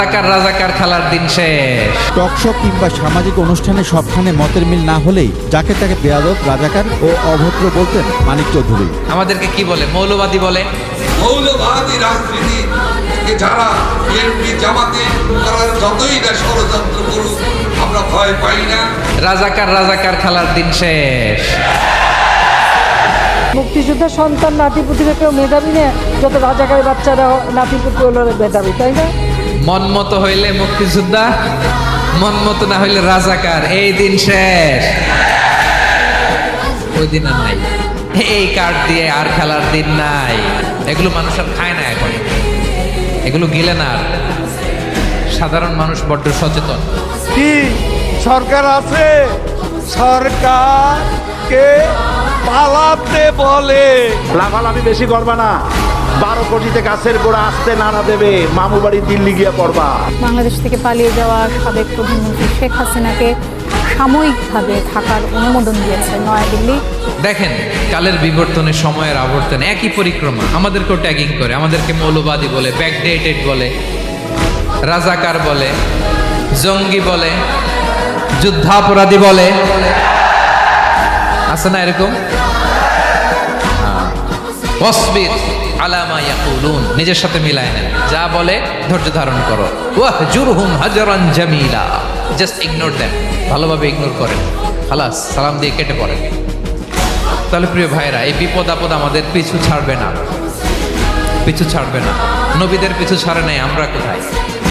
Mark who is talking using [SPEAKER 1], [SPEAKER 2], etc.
[SPEAKER 1] রাজাকার খেলার দিন শেষ।
[SPEAKER 2] টকশো কিংবা সামাজিক অনুষ্ঠানে সবখানে মতের মিল না হলেই যাকে তাকে বেয়াদব, রাজাকার ও অভদ্র বলতেন মানিক চৌধুরী।
[SPEAKER 1] আমাদেরকে কি বলে? মৌলবাদী বলে।
[SPEAKER 3] মৌলবাদী রাজনীতি যারা বিএনপি জামাতে তারা যতই না ষড়যন্ত্র করুক আমরা ভয় পাই না।
[SPEAKER 1] রাজাকার খেলার দিন শেষ।
[SPEAKER 4] মুক্তিযোদ্ধার সন্তান নাতিপুতিরা কেউ মেধাবী নেই, যত রাজাকারের বাচ্চারা নাতিপুতি হলো মেধাবী, তাই না?
[SPEAKER 1] মন মতো হইলে মুক্তিযোদ্ধা, মন মতো না হইলে রাজাকার। এই দিন শেষ, ওই দিন আর নাই। এই কার্ড দিয়ে আর খেলার দিন নাই। এগুলো মানুষ আর খায় না এখন, এগুলো গিলে না আর। সাধারণ মানুষ বড্ড সচেতন।
[SPEAKER 5] কি সরকার আছে? সরকারকে পালাতে বলে। লাফালাফি বেশি করবা না। 12 কোটিতে গাছের গোড়া আসতে নাড়া দেবে, মামু বাড়ি দিল্লি গিয়ে পড়বা।
[SPEAKER 6] বাংলাদেশ থেকে পালিয়ে যাওয়া সাবেক প্রধানমন্ত্রী শেখ হাসিনাকে সাময়িকভাবে থাকার অনুমোদন দিয়েছে নয়াদিল্লি।
[SPEAKER 1] দেখেন, কালের বিবর্তনে সময়ের আবর্তনে একই পরিক্রমা। আমাদেরকেও ট্যাগিং করে, আমাদেরকে মৌলবাদী বলে, ব্যাকডেটেড বলে, রাজাকার বলে, জঙ্গি বলে, যুদ্ধাপরাধী বলে। আছে না এরকম? ওয়াসবির আলা মা ইয়াকুলুন, নিজের সাথে মিলায় নেন। যা বলে ধৈর্য ধারণ করো। ওয়াহজুরহুম হাজরান জামিলা, জাস্ট ইগনোর দেম, ভালোভাবে ইগনোর করেন, খালাস, সালাম দিয়ে কেটে পড়েন। তাহলে প্রিয় ভাইরা, এই বিপদ আপদ আমাদের পিছু ছাড়বে না, পিছু ছাড়বে না। নবীদের পিছু ছাড়ে নাই, আমরা কোথায়?